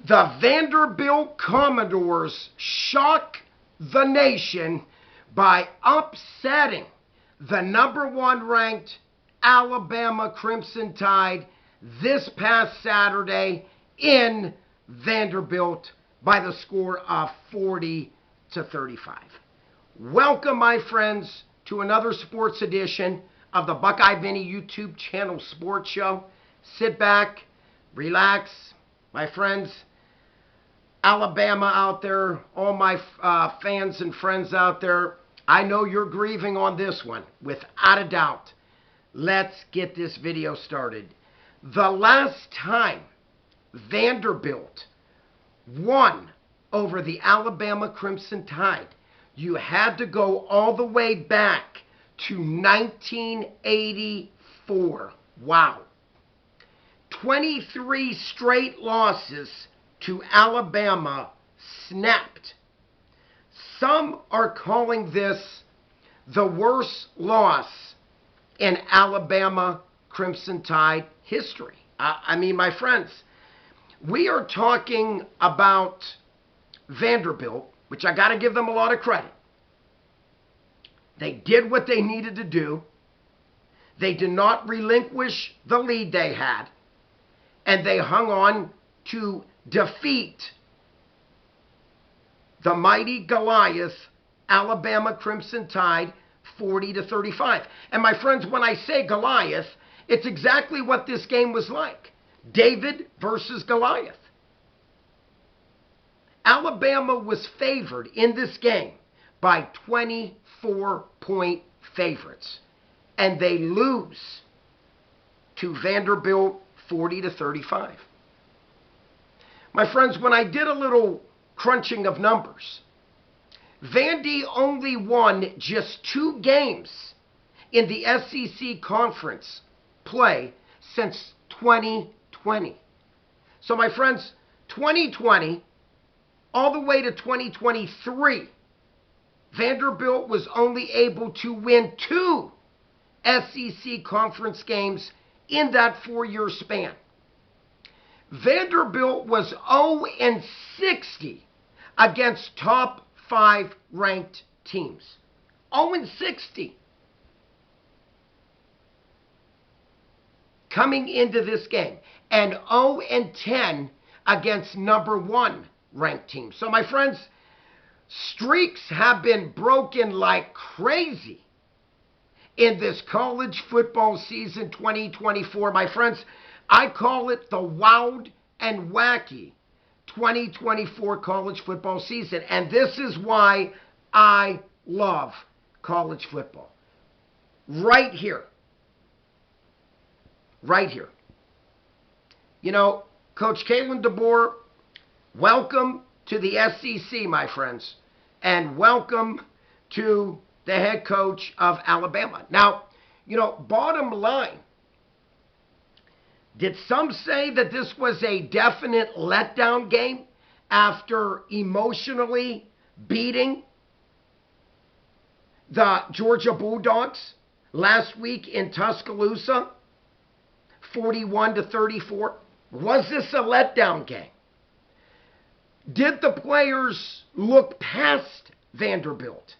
The Vanderbilt Commodores shock the nation by upsetting the #1 ranked Alabama Crimson Tide this past Saturday in Vanderbilt by the score of 40-35. Welcome, my friends, to another sports edition of the Buckeye Vinny YouTube channel sports show. Sit back, relax, my friends. Alabama out there, all my fans and friends out there, I know you're grieving on this one, without a doubt. Let's get this video started. The last time Vanderbilt won over the Alabama Crimson Tide, you had to go all the way back to 1984. Wow. 23 straight losses to Alabama snapped. Some are calling this the worst loss in Alabama Crimson Tide history. I mean, my friends, we are talking about Vanderbilt, which I got to give them a lot of credit. They did what they needed to do. They did not relinquish the lead they had, and they hung on to defeat the mighty Goliath Alabama Crimson Tide 40-35. And my friends, when I say Goliath, it's exactly what this game was like. David versus Goliath. Alabama was favored in this game by 24-point favorites, and they lose to Vanderbilt 40-35. My friends, when I did a little crunching of numbers, Vandy only won just 2 games in the SEC conference play since 2020. So my friends, 2020 all the way to 2023, Vanderbilt was only able to win 2 SEC conference games in that 4-year span. Vanderbilt was 0-60 against top 5 ranked teams. 0-60. Coming into this game. And 0-10 against #1 ranked teams. So my friends, streaks have been broken like crazy in this college football season 2024. My friends, I call it the wild and wacky 2024 college football season. And this is why I love college football. Right here. Right here. You know, Coach Kalen DeBoer, welcome to the SEC, my friends. And welcome to the head coach of Alabama. Now, you know, bottom line, did some say that this was a definite letdown game after emotionally beating the Georgia Bulldogs last week in Tuscaloosa, 41-34? Was this a letdown game? Did the players look past Vanderbilt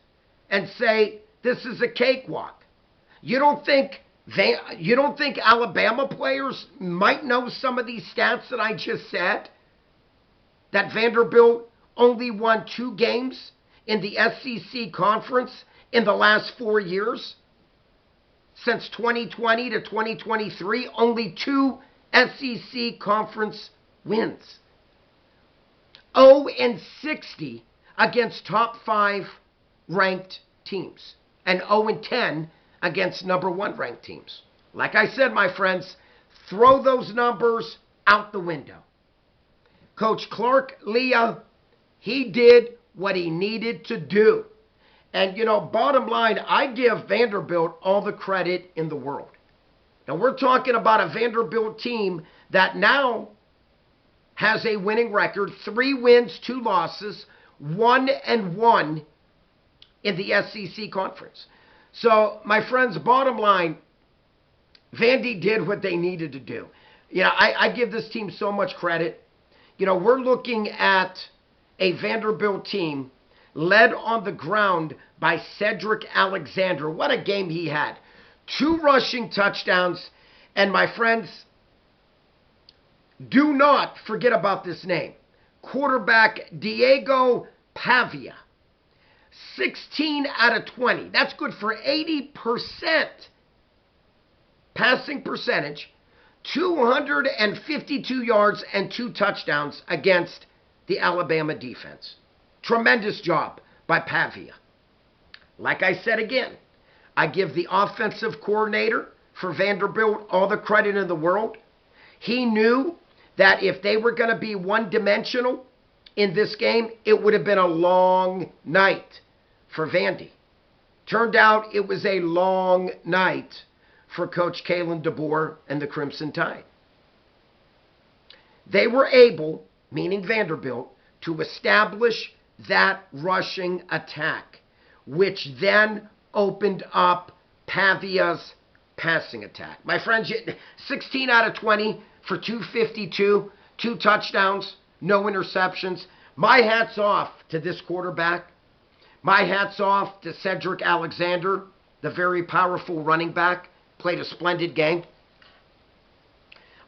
and say, this is a cakewalk? You don't think Alabama players might know some of these stats that I just said? That Vanderbilt only won 2 games in the SEC conference in the last 4 years? Since 2020 to 2023, only 2 SEC conference wins. 0-60 against top 5 ranked teams. And 0-10 against #1 ranked teams. Like I said, my friends, throw those numbers out the window. Coach Clark Leah, he did what he needed to do. And, you know, bottom line, I give Vanderbilt all the credit in the world. Now, we're talking about a Vanderbilt team that now has a winning record, 3 wins, 2 losses, 1-1 in the SEC conference. So, my friends, bottom line, Vandy did what they needed to do. You know, I give this team so much credit. We're looking at a Vanderbilt team led on the ground by Cedric Alexander. What a game he had. 2 rushing touchdowns. And my friends, do not forget about this name. Quarterback Diego Pavia. 16 out of 20. That's good for 80% passing percentage. 252 yards and 2 touchdowns against the Alabama defense. Tremendous job by Pavia. Like I said again, I give the offensive coordinator for Vanderbilt all the credit in the world. He knew that if they were going to be one-dimensional in this game, it would have been a long night for Vandy. Turned out it was a long night for Coach Kalen DeBoer and the Crimson Tide. They were able, meaning Vanderbilt, to establish that rushing attack, which then opened up Pavia's passing attack. My friends, 16 out of 20 for 252, 2 touchdowns, no interceptions. My hat's off to this quarterback. My hat's off to Cedric Alexander, the very powerful running back. Played a splendid game.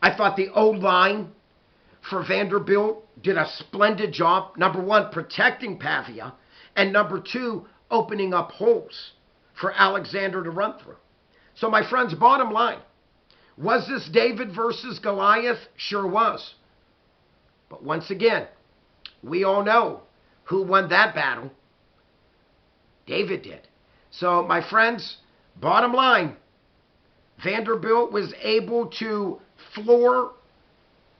I thought the O-line for Vanderbilt did a splendid job. Number 1, protecting Pavia. And number 2, opening up holes for Alexander to run through. So my friends, bottom line, was this David versus Goliath? Sure was. But once again, we all know who won that battle. David did. So my friends, bottom line, Vanderbilt was able to floor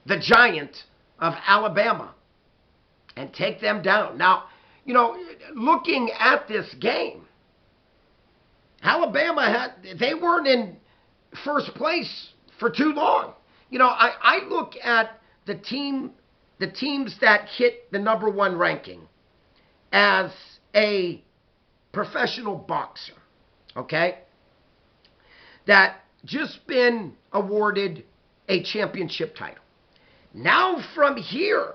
the giant of Alabama and take them down. Now, looking at this game, Alabama they weren't in first place for too long. I look at the teams that hit the number 1 ranking as a professional boxer, okay? That just been awarded a championship title. Now from here,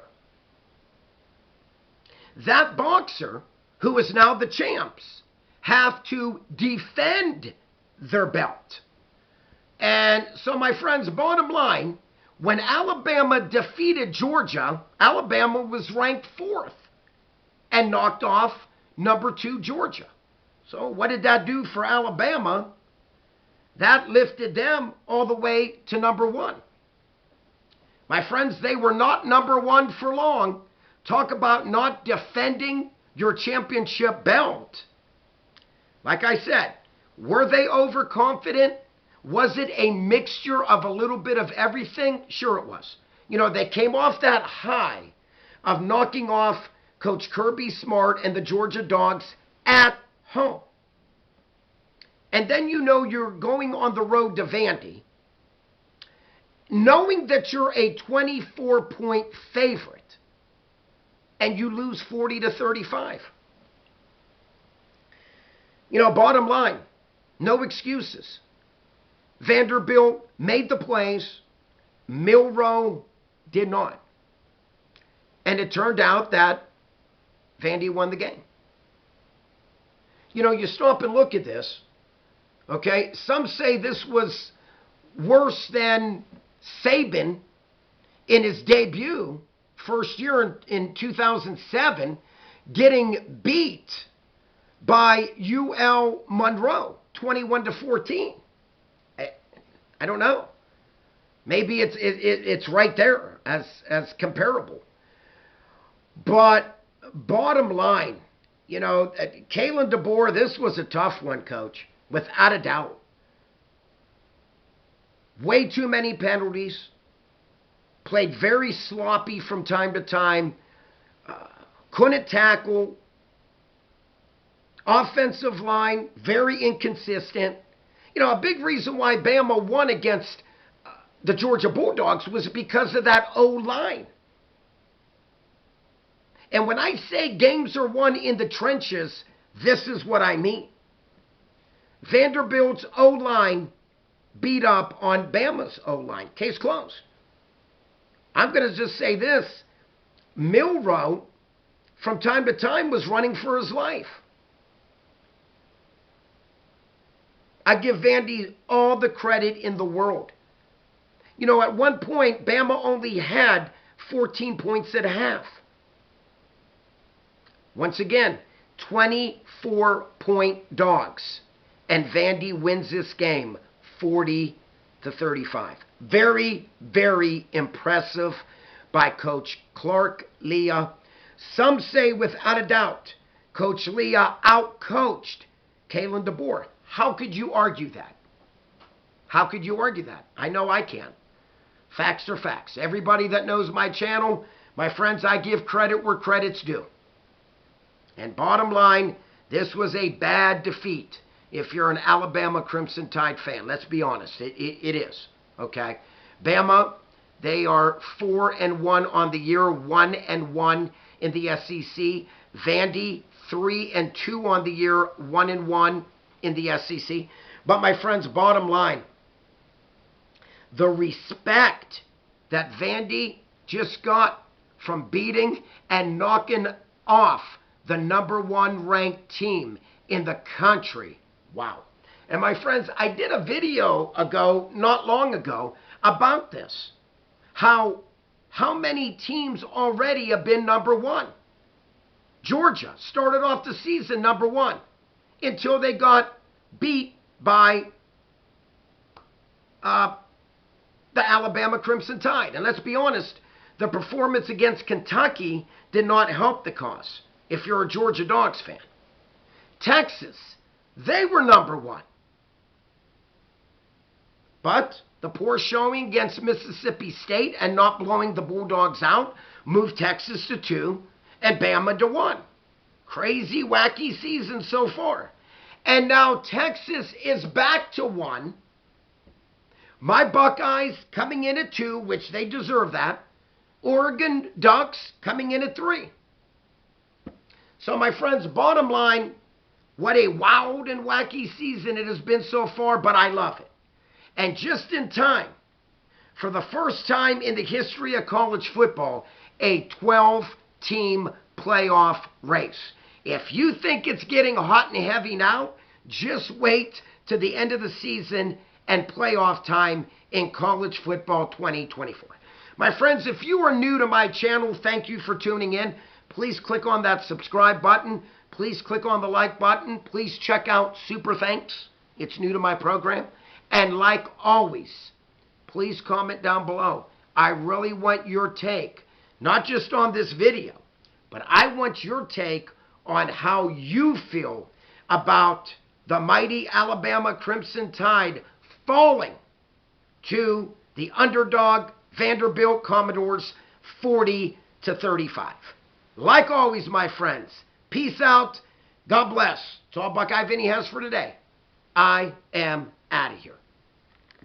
that boxer, who is now the champs, have to defend their belt. And so, my friends, bottom line, when Alabama defeated Georgia, Alabama was ranked 4th and knocked off number 2 Georgia. So what did that do for Alabama? That lifted them all the way to number 1. My friends, they were not number 1 for long. Talk about not defending your championship belt. Like I said, were they overconfident? Was it a mixture of a little bit of everything? Sure it was. They came off that high of knocking off Coach Kirby Smart and the Georgia Dogs at home. And then you're going on the road to Vandy, knowing that you're a 24-point favorite, and you lose 40-35. Bottom line, no excuses. Vanderbilt made the plays. Milroe did not. And it turned out that Vandy won the game. You stop and look at this. Okay, some say this was worse than Saban in his debut, first year in 2007, getting beat by UL Monroe, 21-14. I don't know. Maybe it's right there as comparable. But bottom line, Kalen DeBoer, this was a tough one, Coach, without a doubt. Way too many penalties. Played very sloppy from time to time. Couldn't tackle. Offensive line, very inconsistent. A big reason why Bama won against the Georgia Bulldogs was because of that O-line. And when I say games are won in the trenches, this is what I mean. Vanderbilt's O-line beat up on Bama's O-line. Case closed. I'm going to just say this. Milroe, from time to time, was running for his life. I give Vandy all the credit in the world. You know, at one point, Bama only had 14 points at half. Once again, 24-point dogs. And Vandy wins this game 40-35. Very, very impressive by Coach Clark Leah. Some say without a doubt, Coach Leah outcoached Kalen DeBoer. How could you argue that? How could you argue that? I know I can. Facts are facts. Everybody that knows my channel, my friends, I give credit where credit's due. And bottom line, this was a bad defeat if you're an Alabama Crimson Tide fan. Let's be honest. It is. Okay? Bama, they are 4-1 on the year, 1-1 in the SEC. Vandy, 3-2 on the year, 1-1 in the SEC. But my friends, bottom line, the respect that Vandy just got from beating and knocking off the #1 ranked team in the country. Wow. And my friends, I did a video ago, not long ago, about this. How many teams already have been #1? Georgia started off the season #1 until they got beat by the Alabama Crimson Tide. And let's be honest, the performance against Kentucky did not help the cause if you're a Georgia Dogs fan. Texas, they were #1. But the poor showing against Mississippi State and not blowing the Bulldogs out moved Texas to 2 and Bama to 1. Crazy, wacky season so far. And now Texas is back to 1. My Buckeyes coming in at 2, which they deserve that. Oregon Ducks coming in at 3. So my friends, bottom line, what a wild and wacky season it has been so far, but I love it. And just in time, for the first time in the history of college football, a 12-team playoff race. If you think it's getting hot and heavy now, just wait to the end of the season and playoff time in college football 2024. My friends, if you are new to my channel, thank you for tuning in. Please click on that subscribe button. Please click on the like button. Please check out Super Thanks. It's new to my program. And like always, please comment down below. I really want your take, not just on this video, but I want your take on how you feel about the mighty Alabama Crimson Tide falling to the underdog Vanderbilt Commodores 40-35. Like always, my friends, peace out. God bless. That's all Buckeye Vinny has for today. I am out of here.